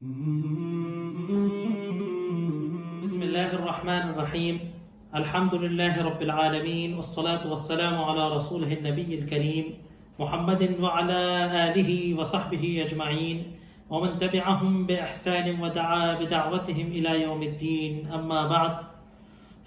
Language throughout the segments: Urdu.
بسم الله الرحمن الرحيم. الحمد لله رب العالمين، والصلاة والسلام على رسوله النبي الكريم محمد وعلى آله وصحبه أجمعين ومن تبعهم بإحسان ودعا بدعوتهم إلى يوم الدين. أما بعد،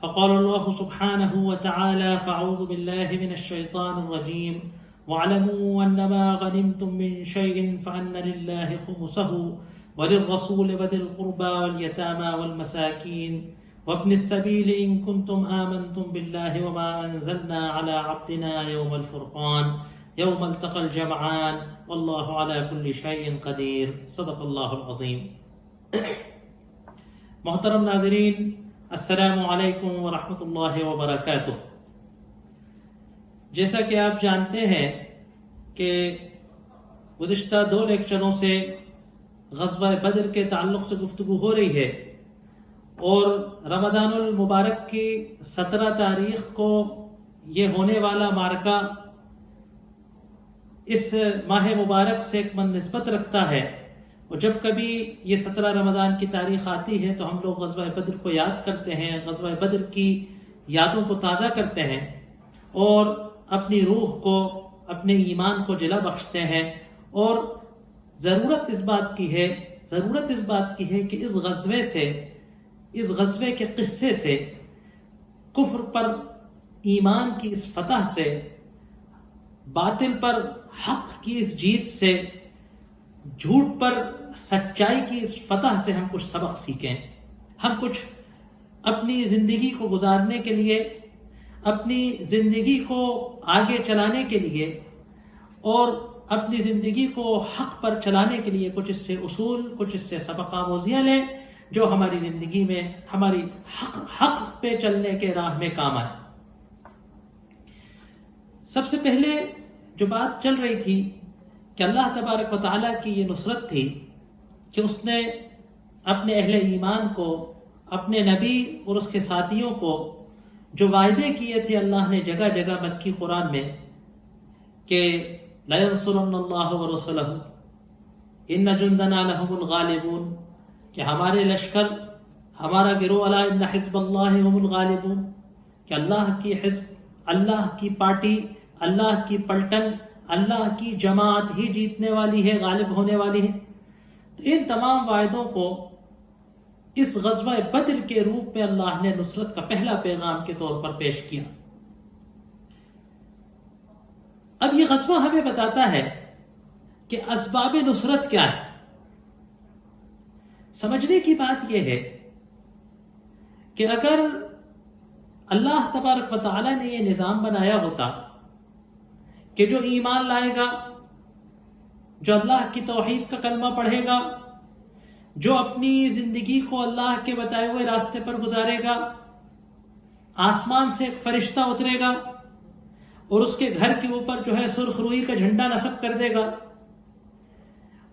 فقال الله سبحانه وتعالى: فأعوذ بالله من الشيطان الرجيم: واعلموا أنما غنمتم من شيء فأن لله خمسه وللرسول وذي القربى واليتامى والمساكين وابن السبيل إن كنتم آمنتم بالله وما أنزلنا على عبدنا يوم الفرقان يوم التقى الجمعان والله على كل شيء قدير. صدق اللہ العظیم. محترم ناظرین، السلام علیکم ورحمۃ اللہ وبرکاتہ. جیسا کہ آپ جانتے ہیں کہ گزشتہ 2 لیکچروں سے غزوہ بدر کے تعلق سے گفتگو ہو رہی ہے، اور رمضان المبارک کی 17 تاریخ کو یہ ہونے والا معرکہ اس ماہ مبارک سے ایک نسبت رکھتا ہے. اور جب کبھی یہ 17 رمضان کی تاریخ آتی ہے تو ہم لوگ غزوہ بدر کو یاد کرتے ہیں، غزوہ بدر کی یادوں کو تازہ کرتے ہیں اور اپنی روح کو، اپنے ایمان کو جلا بخشتے ہیں. اور ضرورت اس بات کی ہے کہ اس غزوے کے قصے سے، کفر پر ایمان کی اس فتح سے، باطل پر حق کی اس جیت سے، جھوٹ پر سچائی کی اس فتح سے ہم کچھ سبق سیکھیں. ہم کچھ اپنی زندگی کو گزارنے کے لیے، اپنی زندگی کو آگے چلانے کے لیے اور اپنی زندگی کو حق پر چلانے کے لیے کچھ اس سے اصول، کچھ اس سے سبق آموزیاں لیں جو ہماری زندگی میں ہماری حق پہ چلنے کے راہ میں کام آئے. سب سے پہلے جو بات چل رہی تھی کہ اللہ تبارک و تعالیٰ کی یہ نصرت تھی کہ اس نے اپنے اہل ایمان کو، اپنے نبی اور اس کے ساتھیوں کو جو وعدے کیے تھے اللہ نے جگہ جگہ مکی قرآن میں کہ لَيَنْصُرَنَّ اللَّهُ وَرُسُلَهُ إِنَّ جُنْدَنَا لَهُمُ الْغَالِبُونَ، کہ ہمارے لشکر، ہمارا گروہ، أَلَا إِنَّ حِزْبَ اللَّهِ هُمُ الْغَالِبُونَ، کہ اللہ کی حزب، اللہ کی پارٹی، اللہ کی پلٹن، اللہ کی جماعت ہی جیتنے والی ہے، غالب ہونے والی ہے. تو ان تمام وعدوں کو اس غزوہ بدر کے روپ میں اللہ نے نصرت کا پہلا پیغام کے طور پر پیش کیا. اب یہ غزوہ ہمیں بتاتا ہے کہ اسباب نصرت کیا ہے. سمجھنے کی بات یہ ہے کہ اگر اللہ تبارک و تعالی نے یہ نظام بنایا ہوتا کہ جو ایمان لائے گا، جو اللہ کی توحید کا کلمہ پڑھے گا، جو اپنی زندگی کو اللہ کے بتائے ہوئے راستے پر گزارے گا، آسمان سے ایک فرشتہ اترے گا اور اس کے گھر کے اوپر جو ہے سرخ روئی کا جھنڈا نصب کر دے گا،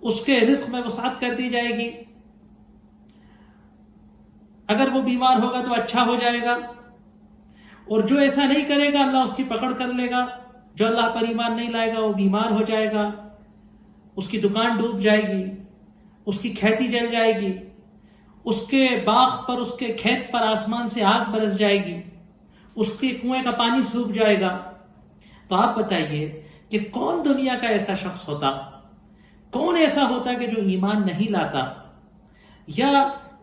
اس کے رزق میں وسعت کر دی جائے گی. اگر وہ بیمار ہوگا تو اچھا ہو جائے گا، اور جو ایسا نہیں کرے گا اللہ اس کی پکڑ کر لے گا. جو اللہ پر ایمان نہیں لائے گا وہ بیمار ہو جائے گا، اس کی دکان ڈوب جائے گی، اس کی کھیتی جل جائے گی، اس کے باغ پر، اس کے کھیت پر آسمان سے آگ برس جائے گی، اس کے کنویں کا پانی سوکھ جائے گا. تو آپ بتائیے کہ کون دنیا کا ایسا شخص ہوتا، کون ایسا ہوتا کہ جو ایمان نہیں لاتا، یا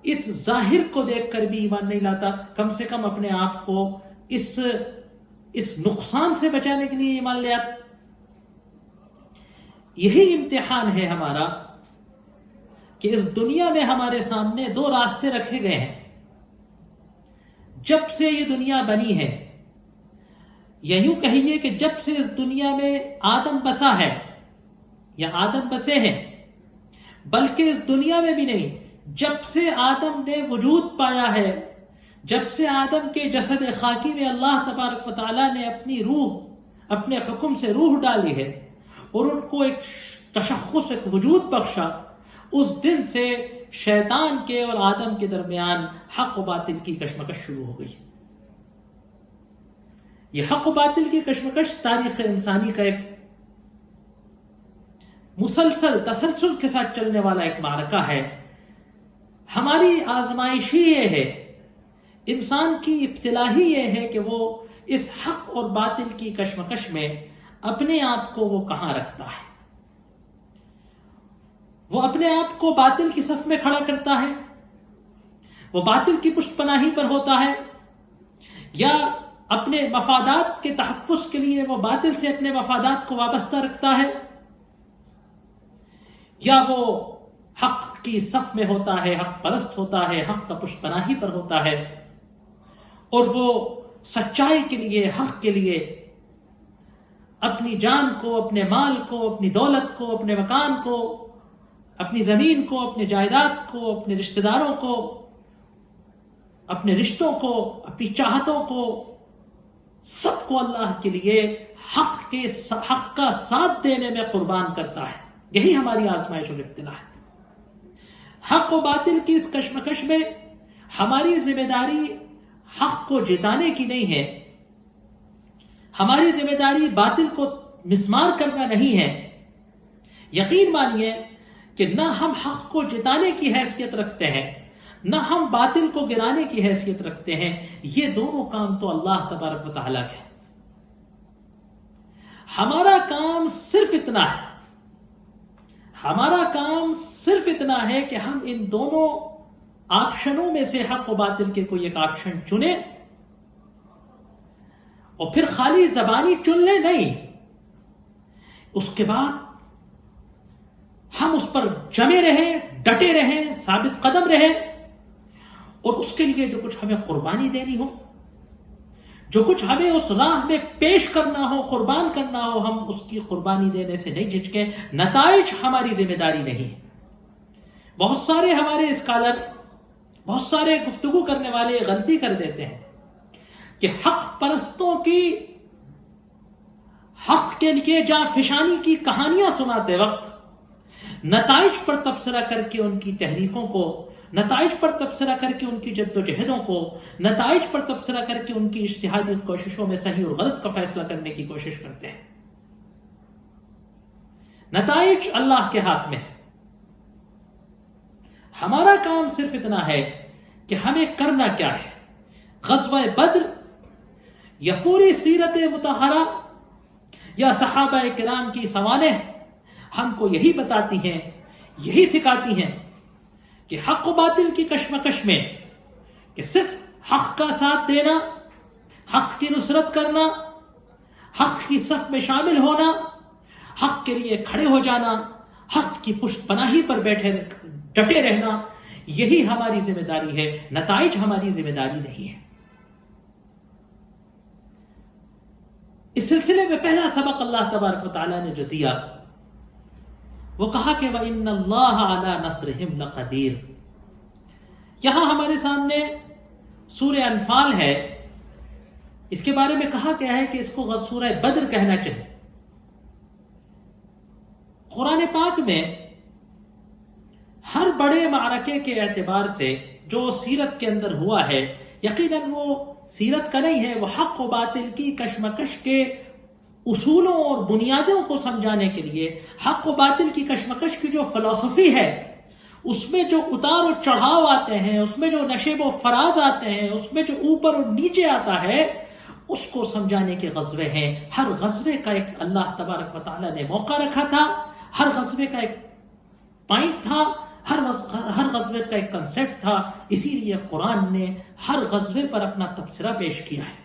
اس ظاہر کو دیکھ کر بھی ایمان نہیں لاتا، کم سے کم اپنے آپ کو اس نقصان سے بچانے کے لیے ایمان لے آتا. یہی امتحان ہے ہمارا کہ اس دنیا میں ہمارے سامنے 2 راستے رکھے گئے ہیں. جب سے یہ دنیا بنی ہے، یا یوں کہیے کہ جب سے اس دنیا میں آدم بسا ہے یا آدم بسے ہیں، بلکہ اس دنیا میں بھی نہیں، جب سے آدم نے وجود پایا ہے، جب سے آدم کے جسد خاکی میں اللہ تبارک و تعالیٰ نے اپنی روح، اپنے حکم سے روح ڈالی ہے اور ان کو ایک تشخص، ایک وجود بخشا، اس دن سے شیطان کے اور آدم کے درمیان حق و باطل کی کشمکش شروع ہو گئی. یہ حق و باطل کی کشمکش تاریخ انسانی کا ایک مسلسل تسلسل کے ساتھ چلنے والا ایک معرکہ ہے ہماری آزمائش ہی یہ ہے، انسان کی ابتلا ہی یہ ہے کہ وہ اس حق اور باطل کی کشمکش میں اپنے آپ کو وہ کہاں رکھتا ہے۔ وہ اپنے آپ کو باطل کی صف میں کھڑا کرتا ہے، وہ باطل کی پشت پناہی پر ہوتا ہے، یا اپنے مفادات کے تحفظ کے لیے وہ باطل سے اپنے مفادات کو وابستہ رکھتا ہے، یا وہ حق کی صف میں ہوتا ہے، حق پرست ہوتا ہے، حق کا پشت پناہی پر ہوتا ہے، اور وہ سچائی کے لیے، حق کے لیے اپنی جان کو، اپنے مال کو، اپنی دولت کو، اپنے مکان کو، اپنی زمین کو، اپنے جائیداد کو، اپنے رشتہ داروں کو، اپنے رشتوں کو، اپنی چاہتوں کو، سب کو اللہ کے لیے حق کا ساتھ دینے میں قربان کرتا ہے۔ یہی ہماری آزمائش اور ابتلا ہے۔ حق و باطل کی اس کشمکش میں ہماری ذمہ داری حق کو جتانے کی نہیں ہے، ہماری ذمہ داری باطل کو مسمار کرنا نہیں ہے۔ یقین مانیے کہ نہ ہم حق کو جتانے کی حیثیت رکھتے ہیں، نہ ہم باطل کو گرانے کی حیثیت رکھتے ہیں، یہ دونوں کام تو اللہ تبارک و تعالیٰ کے ہیں۔ ہمارا کام صرف اتنا ہے، ہمارا کام صرف اتنا ہے کہ ہم ان دونوں آپشنوں میں سے حق و باطل کے کوئی ایک آپشن چنیں، اور پھر خالی زبانی چن لیں نہیں، اس کے بعد ہم اس پر جمے رہیں، ڈٹے رہیں، ثابت قدم رہیں، اور اس کے لیے جو کچھ ہمیں قربانی دینی ہو، جو کچھ ہمیں اس راہ میں پیش کرنا ہو، قربان کرنا ہو، ہم اس کی قربانی دینے سے نہیں جھجکیں۔ نتائج ہماری ذمہ داری نہیں ہے۔ بہت سارے ہمارے اسکالر، بہت سارے گفتگو کرنے والے غلطی کر دیتے ہیں کہ حق پرستوں کی حق کے لیے جاں فشانی کی کہانیاں سناتے وقت نتائج پر تبصرہ کر کے ان کی تحریکوں کو، نتائج پر تبصرہ کر کے ان کی جد و جہدوں کو، نتائج پر تبصرہ کر کے ان کی اجتہادی کوششوں میں صحیح اور غلط کا فیصلہ کرنے کی کوشش کرتے ہیں۔ نتائج اللہ کے ہاتھ میں ہے۔ ہمارا کام صرف اتنا ہے کہ ہمیں کرنا کیا ہے۔ غزوہ بدر یا پوری سیرت مطہرہ یا صحابہ کرام کی سوانح ہم کو یہی بتاتی ہیں، یہی سکھاتی ہیں کہ حق و باطل کی کشمکش میں کہ صرف حق کا ساتھ دینا، حق کی نصرت کرنا، حق کی صف میں شامل ہونا، حق کے لیے کھڑے ہو جانا، حق کی پشت پناہی پر ڈٹے رہنا، یہی ہماری ذمہ داری ہے، نتائج ہماری ذمہ داری نہیں ہے۔ اس سلسلے میں پہلا سبق اللہ تبارک و تعالیٰ نے جو دیا وہ کہا کہ وَإِنَّ اللَّهَ عَلَى نَصْرِهِمْ لَقَدِيرٌ۔ یہاں ہمارے سامنے سورہ انفال ہے، اس کے بارے میں کہا گیا ہے کہ اس کو سورہ بدر کہنا چاہیے۔ قرآن پاک میں ہر بڑے معرکے کے اعتبار سے جو سیرت کے اندر ہوا ہے، یقیناً وہ سیرت کا نہیں ہے، وہ حق و باطل کی کشمکش کے اصولوں اور بنیادوں کو سمجھانے کے لیے، حق و باطل کی کشمکش کی جو فلسفی ہے، اس میں جو اتار و چڑھاؤ آتے ہیں، اس میں جو نشیب و فراز آتے ہیں، اس میں جو اوپر اور نیچے آتا ہے، اس کو سمجھانے کے غزوے ہیں۔ ہر غزوے کا ایک اللہ تبارک و تعالیٰ نے موقع رکھا تھا، ہر غزوے کا ایک پوائنٹ تھا، ہر غزوے کا ایک کنسیپٹ تھا، اسی لیے قرآن نے ہر غزوے پر اپنا تبصرہ پیش کیا ہے۔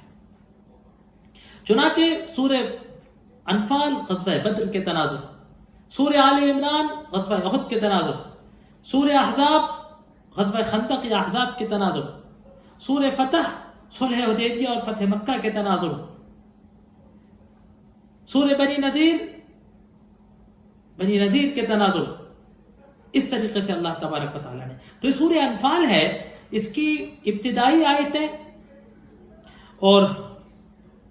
چنانچہ سورہ انفال غزوہ بدر کے تناظر، سورہ آل عمران غزوہ احد کے تناظر، سورہ احزاب غزوہ خندق یا احزاب کے تناظر، سورہ فتح صلح حدیبیہ اور فتح مکہ کے تناظر، سورہ بنی نذیر کے تناظر، اس طریقے سے اللہ تبارک و تعالیٰ نے۔ تو یہ سورہ انفال ہے، اس کی ابتدائی آیتیں اور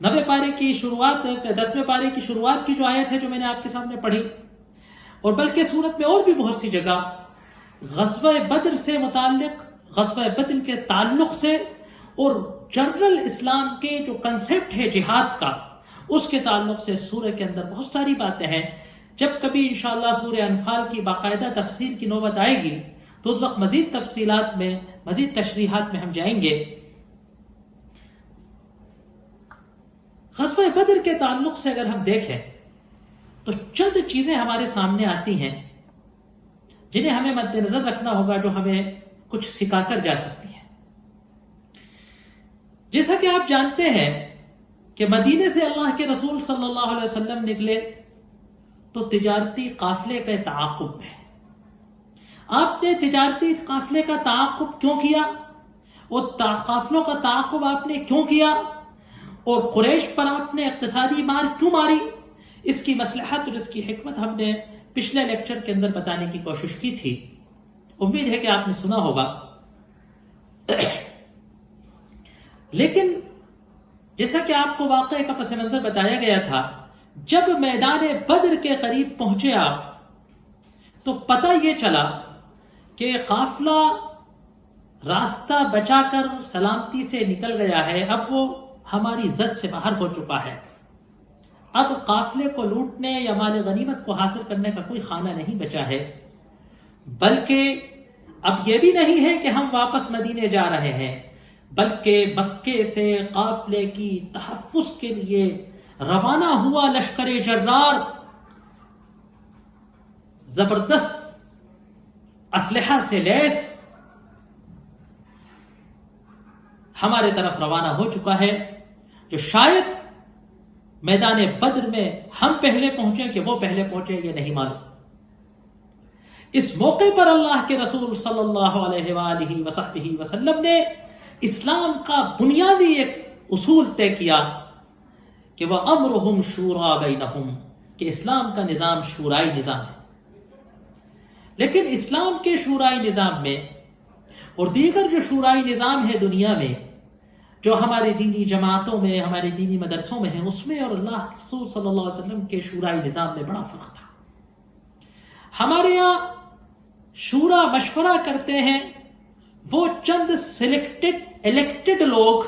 9 پارے کی شروعات، 10ویں پارے کی شروعات کی جو آیت ہے جو میں نے آپ کے سامنے پڑھی، اور بلکہ سورت میں اور بھی بہت سی جگہ غزوہ بدر سے متعلق، غزوہ بدر کے تعلق سے اور جنرل اسلام کے جو کنسیپٹ ہے جہاد کا، اس کے تعلق سے سورہ کے اندر بہت ساری باتیں ہیں۔ جب کبھی انشاءاللہ سورہ انفال کی باقاعدہ تفسیر کی نوبت آئے گی تو اس وقت مزید تفصیلات میں، مزید تشریحات میں ہم جائیں گے۔ غزوہ بدر کے تعلق سے اگر ہم دیکھیں تو چند چیزیں ہمارے سامنے آتی ہیں جنہیں ہمیں مد نظر رکھنا ہوگا، جو ہمیں کچھ سکھا کر جا سکتی ہیں۔ جیسا کہ آپ جانتے ہیں کہ مدینے سے اللہ کے رسول صلی اللہ علیہ وسلم نکلے تو تجارتی قافلے کے تعاقب میں آپ نے تجارتی قافلے کا تعاقب کیوں کیا، اور قافلوں کا تعاقب آپ نے کیوں کیا، اور قریش پر آپ نے اقتصادی مار کیوں ماری، اس کی مصلحت اور اس کی حکمت ہم نے پچھلے لیکچر کے اندر بتانے کی کوشش کی تھی۔ امید ہے کہ آپ نے سنا ہوگا۔ لیکن جیسا کہ آپ کو واقعے کا پس منظر بتایا گیا تھا، جب میدان بدر کے قریب پہنچے آپ تو پتہ یہ چلا کہ قافلہ راستہ بچا کر سلامتی سے نکل گیا ہے، اب وہ ہماری زد سے باہر ہو چکا ہے۔ اب قافلے کو لوٹنے یا مال غنیمت کو حاصل کرنے کا کوئی خانہ نہیں بچا ہے، بلکہ اب یہ بھی نہیں ہے کہ ہم واپس مدینے جا رہے ہیں، بلکہ مکے سے قافلے کی تحفظ کے لیے روانہ ہوا لشکر جرار زبردست اسلحہ سے لیس ہمارے طرف روانہ ہو چکا ہے، جو شاید میدان بدر میں ہم پہلے پہنچے کہ وہ پہلے پہنچے یہ نہیں معلوم۔ اس موقع پر اللہ کے رسول صلی اللہ علیہ وآلہ وصحبہ وسلم نے اسلام کا بنیادی ایک اصول طے کیا کہ وہ امرہم شورا بینہم، کہ اسلام کا نظام شورائی نظام ہے۔ لیکن اسلام کے شورائی نظام میں اور دیگر جو شورائی نظام ہے دنیا میں، جو ہمارے دینی جماعتوں میں، ہمارے دینی مدرسوں میں ہیں، اس میں اور اللہ کے رسول صلی اللہ علیہ وسلم کے شورائی نظام میں بڑا فرق تھا۔ ہمارے یہاں شورا مشورہ کرتے ہیں وہ چند سلیکٹڈ الیکٹڈ لوگ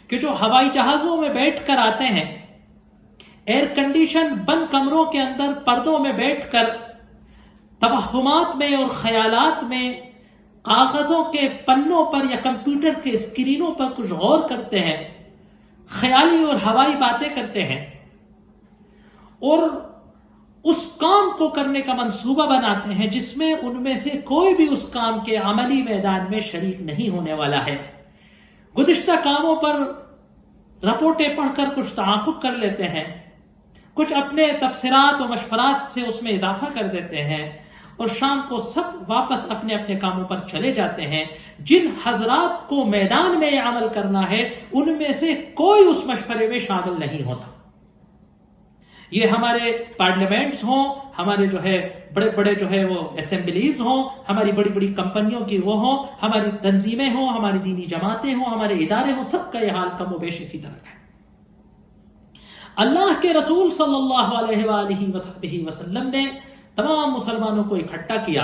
کہ جو ہوائی جہازوں میں بیٹھ کر آتے ہیں، ایئر کنڈیشن بند کمروں کے اندر پردوں میں بیٹھ کر توہمات میں اور خیالات میں کاغذوں کے پنوں پر یا کمپیوٹر کے اسکرینوں پر کچھ غور کرتے ہیں، خیالی اور ہوائی باتیں کرتے ہیں، اور اس کام کو کرنے کا منصوبہ بناتے ہیں جس میں ان میں سے کوئی بھی اس کام کے عملی میدان میں شریک نہیں ہونے والا ہے۔ گزشتہ کاموں پر رپورٹیں پڑھ کر کچھ تعاقب کر لیتے ہیں، کچھ اپنے تبصرات و مشورات سے اس میں اضافہ کر دیتے ہیں، اور شام کو سب واپس اپنے اپنے کاموں پر چلے جاتے ہیں۔ جن حضرات کو میدان میں عمل کرنا ہے ان میں سے کوئی اس مشورے میں شامل نہیں ہوتا۔ یہ ہمارے پارلیمنٹس ہوں، ہمارے جو ہے بڑے بڑے جو ہے وہ اسمبلیز ہوں، ہماری بڑی بڑی کمپنیوں کی وہ ہوں، ہماری تنظیمیں ہوں، ہماری دینی جماعتیں ہوں، ہمارے ادارے ہوں، سب کا یہ حال کم و بیش اسی طرح کا ہے۔ اللہ کے رسول صلی اللہ علیہ وآلہ وصحبہ وسلم نے تمام مسلمانوں کو اکٹھا کیا،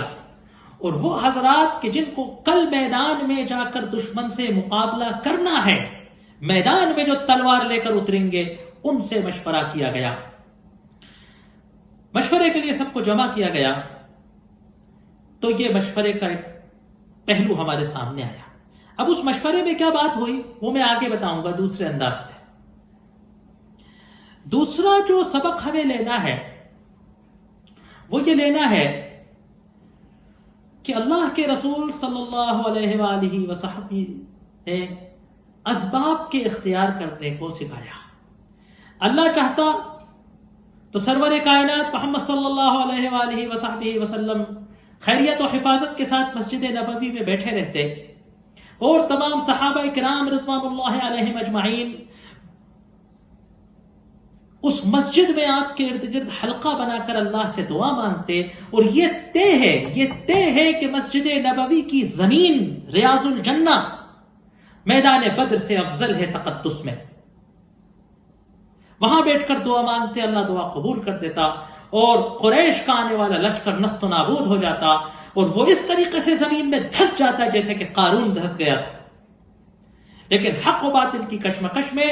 اور وہ حضرات کہ جن کو کل میدان میں جا کر دشمن سے مقابلہ کرنا ہے، میدان میں جو تلوار لے کر اتریں گے، ان سے مشورہ کیا گیا۔ مشورے کے لیے سب کو جمع کیا گیا تو یہ مشورے کا ایک پہلو ہمارے سامنے آیا۔ اب اس مشورے میں کیا بات ہوئی وہ میں آگے بتاؤں گا دوسرے انداز سے۔ دوسرا جو سبق ہمیں لینا ہے وہ یہ لینا ہے کہ اللہ کے رسول صلی اللہ علیہ وآلہ وصحبہ نے اسباب کے اختیار کرنے کو سکھایا۔ اللہ چاہتا تو سرور کائنات محمد صلی اللہ علیہ وآلہ وصحبہ وسلم خیریت و حفاظت کے ساتھ مسجد نبوی میں بیٹھے رہتے، اور تمام صحابہ کرام رضوان اللہ علیہم اجمعین اس مسجد میں آپ کے ارد گرد حلقہ بنا کر اللہ سے دعا مانگتے، اور یہ طے ہے کہ مسجد نبوی کی زمین ریاض الجنہ میدان بدر سے افضل ہے تقدس میں۔ وہاں بیٹھ کر دعا مانگتے، اللہ دعا قبول کر دیتا، اور قریش کا آنے والا لشکر نست و نابود ہو جاتا، اور وہ اس طریقے سے زمین میں دھس جاتا جیسے کہ قارون دھس گیا تھا۔ لیکن حق و باطل کی کشمکش میں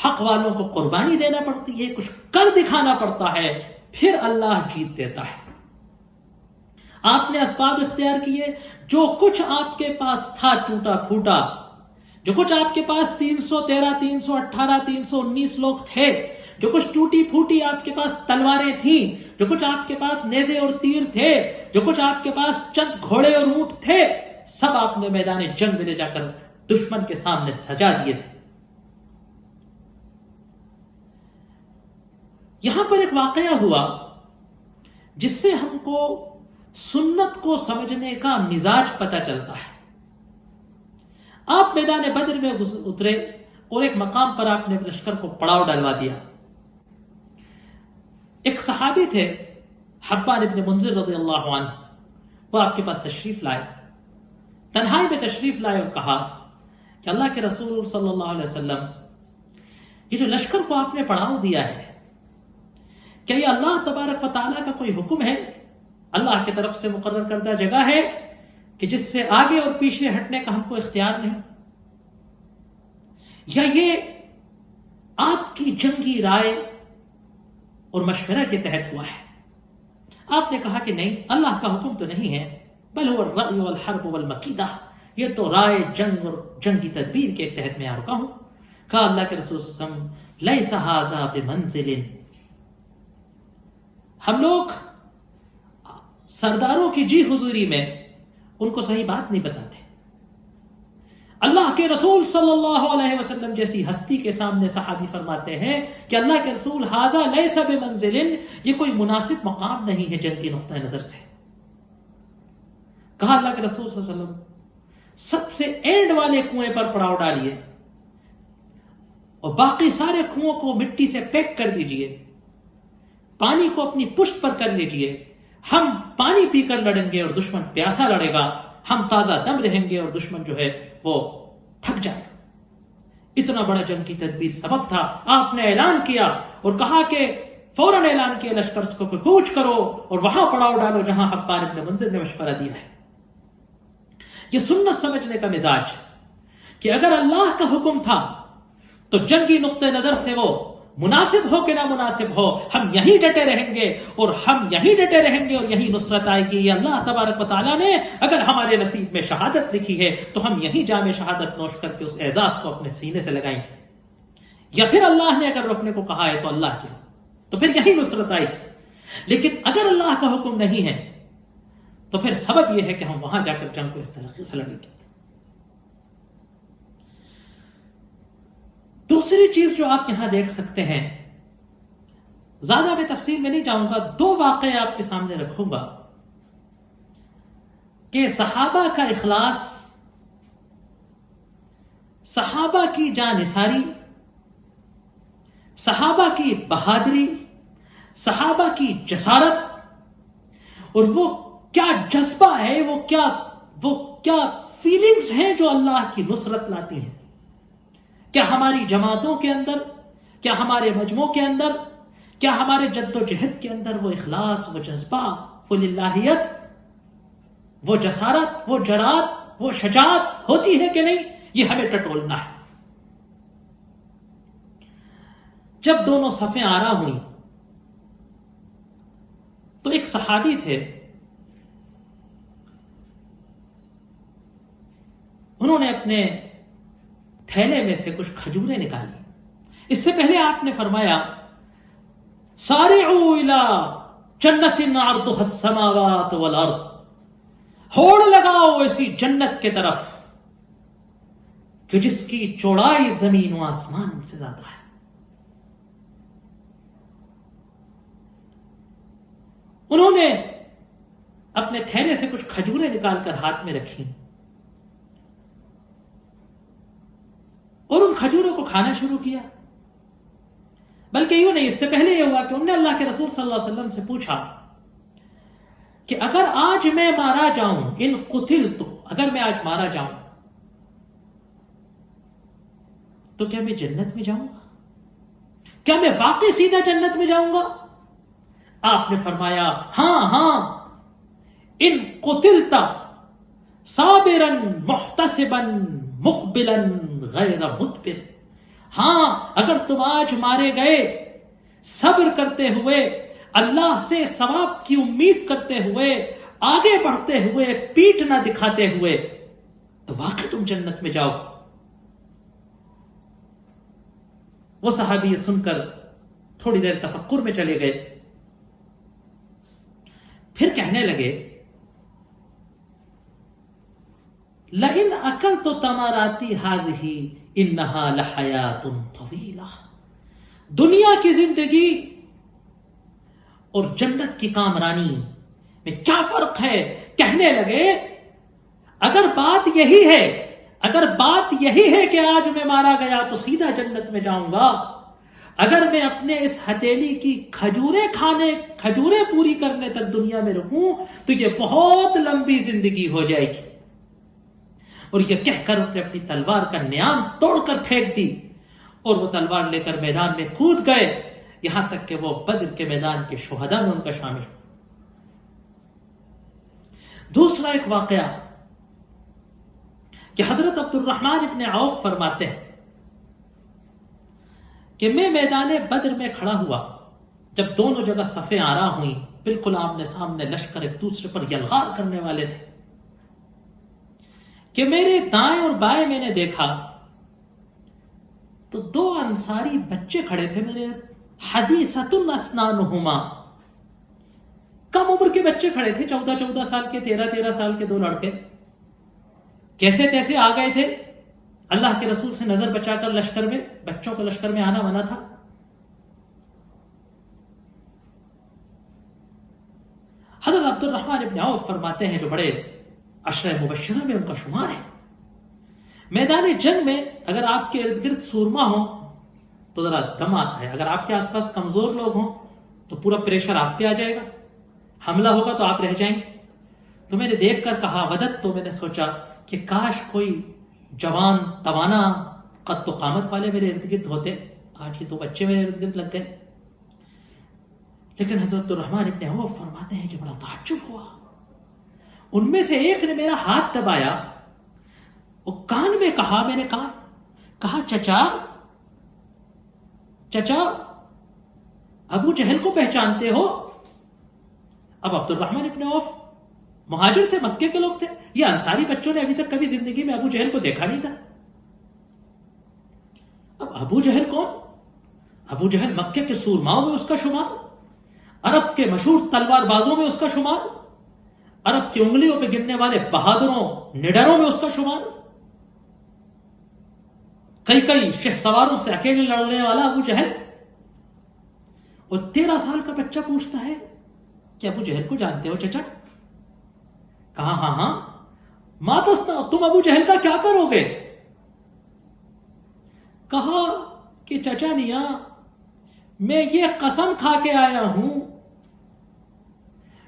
حق والوں کو قربانی دینا پڑتی ہے، کچھ کر دکھانا پڑتا ہے، پھر اللہ جیت دیتا ہے۔ آپ نے اسباب اختیار کیے، جو کچھ آپ کے پاس تھا ٹوٹا پھوٹا، جو کچھ آپ کے پاس 313 318 319 لوگ تھے، جو کچھ ٹوٹی پھوٹی آپ کے پاس تلواریں تھیں، جو کچھ آپ کے پاس نیزے اور تیر تھے، جو کچھ آپ کے پاس چند گھوڑے اور اونٹ تھے، سب آپ نے میدان جنگ میں لے جا کر دشمن کے سامنے سجا دیے تھے۔ یہاں پر ایک واقعہ ہوا جس سے ہم کو سنت کو سمجھنے کا مزاج پتہ چلتا ہے۔ آپ میدان بدر میں اترے اور ایک مقام پر آپ نے لشکر کو پڑاؤ ڈلوا دیا۔ ایک صحابی تھے حبان ابن منذر رضی اللہ عنہ، وہ آپ کے پاس تشریف لائے، تنہائی میں تشریف لائے اور کہا کہ اللہ کے رسول صلی اللہ علیہ وسلم، یہ جو لشکر کو آپ نے پڑاؤ دیا ہے، کیا یہ اللہ تبارک و تعالیٰ کا کوئی حکم ہے، اللہ کی طرف سے مقرر کردہ جگہ ہے کہ جس سے آگے اور پیچھے ہٹنے کا ہم کو اختیار نہیں، یا یہ آپ کی جنگی رائے اور مشورہ کے تحت ہوا ہے؟ آپ نے کہا کہ نہیں، اللہ کا حکم تو نہیں ہے، بل هو الرأی والحرب والمکیدہ، یہ تو رائے جنگ اور جنگی تدبیر کے تحت میں رکا ہوں۔ کہا اللہ کے رسول صلی اللہ علیہ وسلم لیس ھذا بمنزل، ہم لوگ سرداروں کی جی حضوری میں ان کو صحیح بات نہیں بتاتے۔ اللہ کے رسول صلی اللہ علیہ وسلم جیسی ہستی کے سامنے صحابی فرماتے ہیں کہ اللہ کے رسول ھذا لیس بمنزل، یہ کوئی مناسب مقام نہیں ہے جنگ کی نقطہ نظر سے۔ کہا اللہ کے رسول صلی اللہ علیہ وسلم سب سے اینڈ والے کنویں پر پڑاؤ ڈالیے اور باقی سارے کنووں کو مٹی سے پیک کر دیجئے، پانی کو اپنی پشت پر کر لیجئے، ہم پانی پی کر لڑیں گے اور دشمن پیاسا لڑے گا، ہم تازہ دم رہیں گے اور دشمن جو ہے وہ تھک جائے گا۔ اتنا بڑا جنگ کی تدبیر سبب تھا، آپ نے اعلان کیا اور کہا کہ فوراً اعلان کیا لشکر کو کوچ کرو اور وہاں پڑاؤ ڈالو جہاں حبان ابن منذر نے مشورہ دیا ہے۔ یہ سنت سمجھنے کا مزاج کہ اگر اللہ کا حکم تھا تو جنگی نقطہ نظر سے وہ مناسب ہو کہ نہ مناسب ہو، ہم یہیں ڈٹے رہیں گے اور ہم یہیں ڈٹے رہیں گے اور یہی نصرت آئے گی۔ یہ اللہ تبارک و تعالیٰ نے اگر ہمارے نصیب میں شہادت لکھی ہے تو ہم یہیں جام شہادت نوش کر کے اس اعزاز کو اپنے سینے سے لگائیں گے، یا پھر اللہ نے اگر رکنے کو کہا ہے تو اللہ کیا، تو پھر یہی نصرت آئے گی۔ لیکن اگر اللہ کا حکم نہیں ہے تو پھر سبب یہ ہے کہ ہم وہاں جا کر جنگ کو اس طریقے سے لڑیں گے۔ دوسری چیز جو آپ یہاں دیکھ سکتے ہیں، زیادہ میں تفصیل میں نہیں جاؤں گا، دو واقعے آپ کے سامنے رکھوں گا کہ صحابہ کا اخلاص، صحابہ کی جانثاری، صحابہ کی بہادری، صحابہ کی جسارت، اور وہ کیا جذبہ ہے، وہ کیا فیلنگز ہیں جو اللہ کی نصرت لاتی ہیں۔ کیا ہماری جماعتوں کے اندر، کیا ہمارے مجموعوں کے اندر، کیا ہمارے جد و جہد کے اندر وہ اخلاص، وہ جذبہ، وہ للہیت، وہ جسارت، وہ جرات، وہ شجاعت ہوتی ہے کہ نہیں؟ یہ ہمیں ٹٹولنا ہے۔ جب دونوں صفیں آرا ہوئیں تو ایک صحابی تھے، انہوں نے اپنے تھیلے میں سے کچھ کھجوریں نکالی۔ اس سے پہلے آپ نے فرمایا سارعوا الی جنت عرضها السماوات والارض، ہوڑ لگاؤ ایسی جنت کے طرف کہ جس کی چوڑائی زمین و آسمان سے زیادہ ہے۔ انہوں نے اپنے تھیلے سے کچھ کھجوریں نکال کر ہاتھ میں رکھی اور ان کھجوروں کو کھانا شروع کیا۔ بلکہ یوں نہیں، اس سے پہلے یہ ہوا کہ انہوں نے اللہ کے رسول صلی اللہ علیہ وسلم سے پوچھا کہ اگر آج میں مارا جاؤں، ان قتلت، اگر میں آج مارا جاؤں تو کیا میں جنت میں جاؤں گا؟ کیا میں واقعی سیدھا جنت میں جاؤں گا؟ آپ نے فرمایا ہاں، ان قتلت صابرا محتسبا مقبلا غیر مدبر، ہاں اگر تم آج مارے گئے صبر کرتے ہوئے، اللہ سے ثواب کی امید کرتے ہوئے، آگے بڑھتے ہوئے، پیٹ نہ دکھاتے ہوئے، تو واقعی تم جنت میں جاؤ۔ وہ صحابی یہ سن کر تھوڑی دیر تفکر میں چلے گئے، پھر کہنے لگے لئن اکلت تماراتی ہذہ انہا لحیات طویلہ، دنیا کی زندگی اور جنت کی کامرانی میں کیا فرق ہے؟ کہنے لگے اگر بات یہی ہے کہ آج میں مارا گیا تو سیدھا جنت میں جاؤں گا، اگر میں اپنے اس ہتھیلی کی کھجوریں پوری کرنے تک دنیا میں رکوں تو یہ بہت لمبی زندگی ہو جائے گی۔ اور یہ کہہ کر اپنی تلوار کا نیام توڑ کر پھینک دی اور وہ تلوار لے کر میدان میں کود گئے، یہاں تک کہ وہ بدر کے میدان کے شہداء میں ان کا شامل۔ دوسرا ایک واقعہ کہ حضرت عبد الرحمن ابن عوف فرماتے ہیں کہ میں میدان بدر میں کھڑا ہوا جب دونوں جگہ صفیں آرا ہوئیں، بالکل آمنے سامنے لشکر ایک دوسرے پر یلغار کرنے والے تھے، کہ میرے دائیں اور بائیں میں نے دیکھا تو دو انصاری بچے کھڑے تھے میرے، حدیثۃ اسنانہما، کم عمر کے بچے کھڑے تھے، 14 سال کے، 13 سال کے دو لڑکے، کیسے تیسے آ گئے تھے اللہ کے رسول سے نظر بچا کر لشکر میں، بچوں کو لشکر میں آنا منع تھا۔ حضرت عبد الرحمن ابن عوف فرماتے ہیں جو بڑے عشرہ مبشرہ میں ان کا شمار ہے، میدان جنگ میں اگر آپ کے ارد گرد سورما ہوں تو ذرا دم آتا ہے، اگر آپ کے آس پاس کمزور لوگ ہوں تو پورا پریشر آپ پہ آ جائے گا، حملہ ہوگا تو آپ رہ جائیں گے۔ تو میں نے دیکھ کر کہا ودت، تو میں نے سوچا کہ کاش کوئی جوان توانا قد و قامت والے میرے ارد گرد ہوتے، آج یہ تو بچے میرے ارد گرد لگ گئے۔ لیکن حضرت الرحمن ابن عوف فرماتے ہیں کہ بڑا تعجب ہوا، ان میں سے ایک نے میرا ہاتھ دبایا، وہ کان میں کہا، میں نے کہا چچا ابو جہل کو پہچانتے ہو؟ اب عبد الرحمن ابن عوف مہاجر تھے، مکے کے لوگ تھے، یہ انصاری بچوں نے ابھی تک کبھی زندگی میں ابو جہل کو دیکھا نہیں تھا۔ اب ابو جہل کون؟ ابو جہل مکے کے سورماؤں میں اس کا شمار، عرب کے مشہور تلوار بازوں میں اس کا شمار، عرب کی انگلیوں پہ گرنے والے بہادروں نڈروں میں اس کا شمار، کئی شہ سواروں سے اکیلے لڑنے والا ابو جہل۔ اور 13 سال کا بچہ پوچھتا ہے کہ ابو جہل کو جانتے ہو چچا؟ کہا ہاں۔ ما تصنع، تم ابو جہل کا کیا کرو گے؟ کہا کہ چچا میاں میں یہ قسم کھا کے آیا ہوں،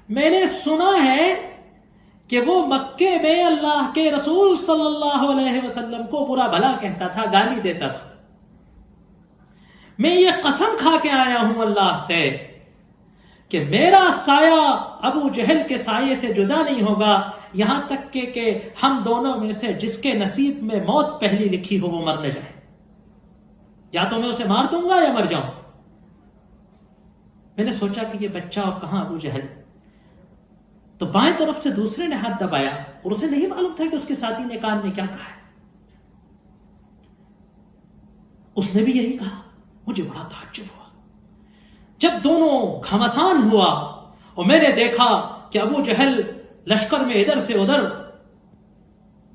میں نے سنا ہے کہ وہ مکے میں اللہ کے رسول صلی اللہ علیہ وسلم کو برا بھلا کہتا تھا، گالی دیتا تھا، میں یہ قسم کھا کے آیا ہوں اللہ سے کہ میرا سایہ ابو جہل کے سائے سے جدا نہیں ہوگا، یہاں تک کہ ہم دونوں میں سے جس کے نصیب میں موت پہلی لکھی ہو وہ مر نہ جائے، یا تو میں اسے مار دوں گا یا مر جاؤں۔ میں نے سوچا کہ یہ بچہ اور کہاں ابو جہل، تو بائیں طرف سے دوسرے نے ہاتھ دبایا اور اسے نہیں معلوم تھا کہ اس کے ساتھی نے کان میں کیا کہا ہے، اس نے بھی یہی کہا۔ مجھے بڑا تعجب ہوا جب دونوں گھمسان ہوا اور میں نے دیکھا کہ ابو جہل لشکر میں ادھر سے ادھر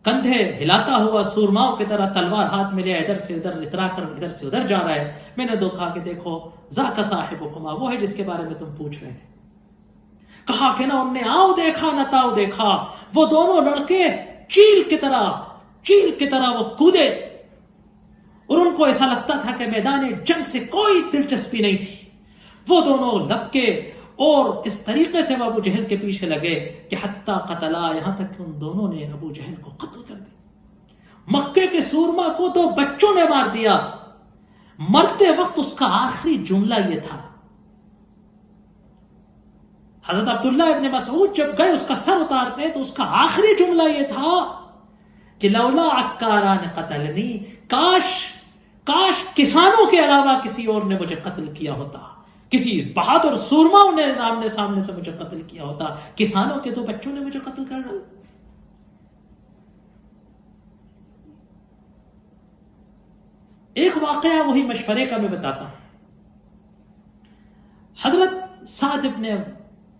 کندھے ہلاتا ہوا سورماؤں کی طرح تلوار ہاتھ میں لے ادھر سے ادھر اترا کر ادھر سے ادھر جا رہا ہے۔ میں نے دیکھا کہ دیکھو ذاک صاحبکما، وہ ہے جس کے بارے میں تم پوچھ رہے تھے۔ کہا کہ نہ ان نے آؤ دیکھا نہ تاؤ دیکھا، وہ دونوں لڑکے چیل کی طرح وہ کودے، اور ان کو ایسا لگتا تھا کہ میدان جنگ سے کوئی دلچسپی نہیں تھی، وہ دونوں لپکے اور اس طریقے سے وہ ابو جہل کے پیچھے لگے کہ حتیٰ قتلا، یہاں تک کہ ان دونوں نے ابو جہل کو قتل کر دیا۔ مکے کے سورما کو تو بچوں نے مار دیا، مرتے وقت اس کا آخری جملہ یہ تھا، حضرت عبداللہ ابن مسعود جب گئے اس کا سر اتارنے تو اس کا آخری جملہ یہ تھا کہ لولا عکاران قتلنی، کاش کسانوں کے علاوہ کسی اور نے مجھے قتل کیا ہوتا، کسی بہادر سورماؤں نے آمنے سامنے سے مجھے قتل کیا ہوتا، کسانوں کے 2 بچوں نے مجھے قتل کر ڈالا۔ ایک واقعہ وہی مشورے کا میں بتاتا ہوں۔ حضرت سعد ابن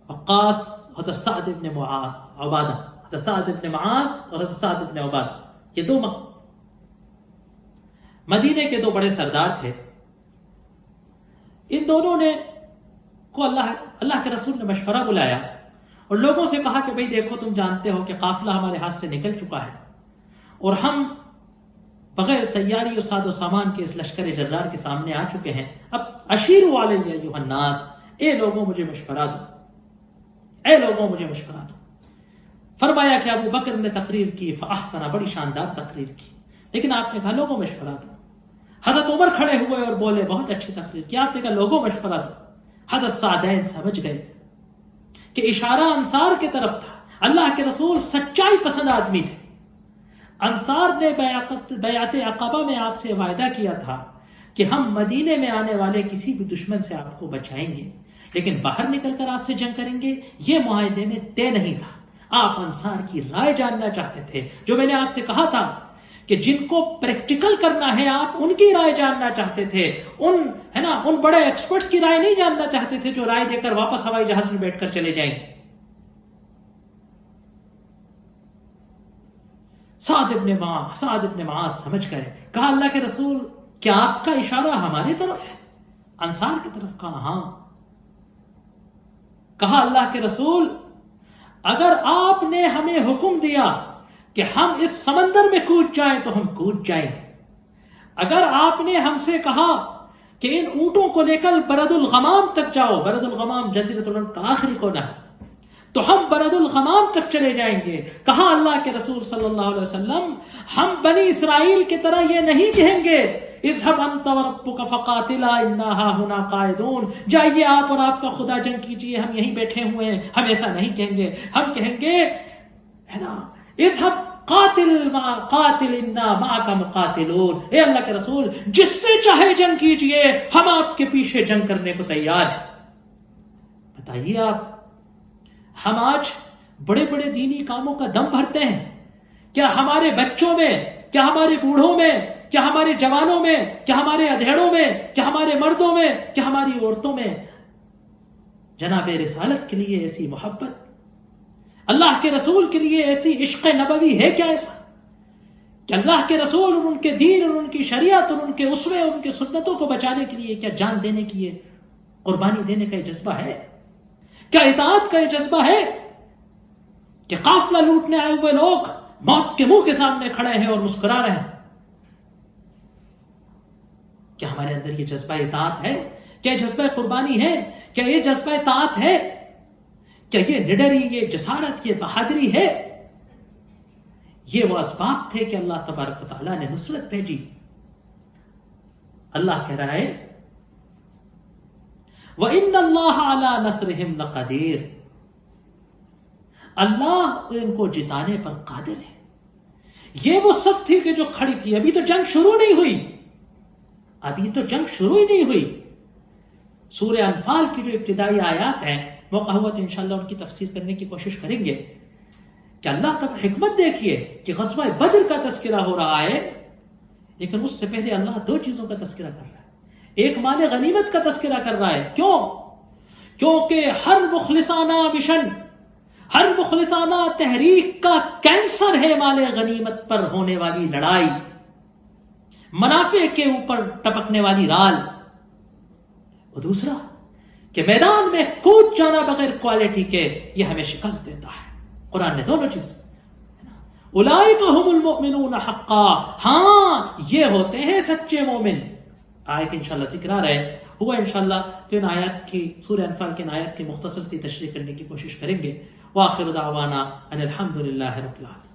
وقاص، حضرت سعد ابن عبادہ، حضرت سعد ابن معاذ اور حضرت سعد ابن عبادہ، یہ 2 مدینے کے 2 بڑے سردار تھے۔ ان دونوں نے کو اللہ کے رسول نے مشورہ بلایا اور لوگوں سے کہا کہ بھئی دیکھو، تم جانتے ہو کہ قافلہ ہمارے ہاتھ سے نکل چکا ہے اور ہم بغیر تیاری و ساز و سامان کے اس لشکر جرار کے سامنے آ چکے ہیں۔ اب اشیروا علی ایھا الناس، اے لوگوں مجھے مشورہ دو، اے لوگوں مجھے مشورہ دو۔ فرمایا کہ ابو بکر نے تقریر کی، فاحسن، بڑی شاندار تقریر کی، لیکن آپ نے کہا لوگوں مشورہ دو۔ حضرت عمر کھڑے ہوئے اور بولے بہت اچھی تقریر کی، آپ نے کہا لوگوں مشورہ دو۔ حضرت سعدین سمجھ گئے کہ اشارہ انصار کی طرف تھا، اللہ کے رسول سچائی پسند آدمی تھے۔ انصار نے بیعت عقبہ میں آپ سے وعدہ کیا تھا کہ ہم مدینے میں آنے والے کسی بھی دشمن سے آپ کو بچائیں گے، لیکن باہر نکل کر آپ سے جنگ کریں گے، یہ معاہدے میں طے نہیں تھا۔ آپ انصار کی رائے جاننا چاہتے تھے، جو میں نے آپ سے کہا تھا کہ جن کو پریکٹیکل کرنا ہے آپ ان کی رائے جاننا چاہتے تھے، ان بڑے ایکسپرٹس کی رائے نہیں جاننا چاہتے تھے جو رائے دے کر واپس ہوائی جہاز میں بیٹھ کر چلے جائیں گے۔ سعد ابن معاذ سمجھ گئے، کہا اللہ کے رسول کیا آپ کا اشارہ ہماری طرف ہے؟ انصار کی طرف کہا ہاں۔ کہا اللہ کے رسول اگر آپ نے ہمیں حکم دیا کہ ہم اس سمندر میں کود جائیں تو ہم کود جائیں گے، اگر آپ نے ہم سے کہا کہ ان اونٹوں کو لے کر برد الغمام تک جاؤ، برد الغمام جزیرۃ العرب کا آخری کونا ہے، تو ہم برد الغمام تک چلے جائیں گے۔ کہا اللہ کے رسول صلی اللہ علیہ وسلم ہم بنی اسرائیل کی طرح یہ نہیں کہیں گے اذهب انت وربك فقاتلا انا هاهنا قاعدون، جائیے آپ اور آپ کا خدا جنگ کیجیے، ہم یہیں بیٹھے ہوئے ہیں۔ ہم ایسا نہیں کہیں گے، ہم کہیں گے اذهب قاتل انا معك مقاتلون، اے اللہ کے رسول جس سے چاہے جنگ کیجیے، ہم آپ کے پیچھے جنگ کرنے کو تیار ہیں۔ بتائیے آپ، ہم آج بڑے بڑے دینی کاموں کا دم بھرتے ہیں، کیا ہمارے بچوں میں، کیا ہمارے بوڑھوں میں، کیا ہمارے جوانوں میں، کیا ہمارے ادھیڑوں میں، کیا ہمارے مردوں میں، کیا ہماری عورتوں میں جناب رسالت کے لیے ایسی محبت، اللہ کے رسول کے لیے ایسی عشق نبوی ہے کیا ایسا کہ اللہ کے رسول اور ان کے دین اور ان کی شریعت اور ان کے اسوے اور ان کی سنتوں کو بچانے کے لیے کیا جان دینے کی یہ قربانی دینے کا یہ جذبہ ہے؟ کیا اطاعت کا یہ جذبہ ہے کہ قافلہ لوٹنے آئے ہوئے لوگ موت کے منہ کے سامنے کھڑے ہیں اور مسکرا رہے ہیں؟ کیا ہمارے اندر یہ جذبہ اطاعت ہے؟ کیا یہ جذبہ قربانی ہے؟ کیا یہ جذبہ اطاعت ہے؟ کیا یہ نڈری، یہ جسارت، یہ بہادری ہے؟ یہ وہ اسباب تھے کہ اللہ تبارک و تعالیٰ نے نصرت بھیجی۔ اللہ کہہ رہا ہے وَإِنَّ اللَّهَ عَلَى نَصْرِهِمْ لَقَدِيرٌ، اللہ ان کو جتانے پر قادر ہے۔ یہ وہ صف تھی کہ جو کھڑی تھی، ابھی تو جنگ شروع نہیں ہوئی، ابھی تو جنگ شروع ہی نہیں ہوئی۔ سورہ انفال کی جو ابتدائی آیات ہیں، موقع ہوا تو انشاءاللہ ان کی تفسیر کرنے کی کوشش کریں گے کہ اللہ تب حکمت دیکھیے کہ غزوہ بدر کا تذکرہ ہو رہا ہے، لیکن اس سے پہلے اللہ 2 چیزوں کا تذکرہ کر رہا ہے۔ ایک مال غنیمت کا تذکرہ کر رہا ہے، کیوں؟ کیونکہ ہر مخلصانہ مشن، ہر مخلصانہ تحریک کا کینسر ہے مال غنیمت پر ہونے والی لڑائی، منافع کے اوپر ٹپکنے والی رال۔ اور دوسرا کہ میدان میں کود جانا بغیر کوالٹی کے، یہ ہمیں شکست دیتا ہے۔ قرآن نے دونوں چیز، اولئک هم المؤمنون حقا، ہاں یہ ہوتے ہیں سچے مومن۔ آیت انشاءاللہ ذکر آ رہا ہے، ہوا انشاءاللہ تو ان آیات کی، سورہ انفال کی ان آیات کی مختصر سی تشریح کرنے کی کوشش کریں گے۔ وآخر دعوانا ان الحمد للہ رب العالمین۔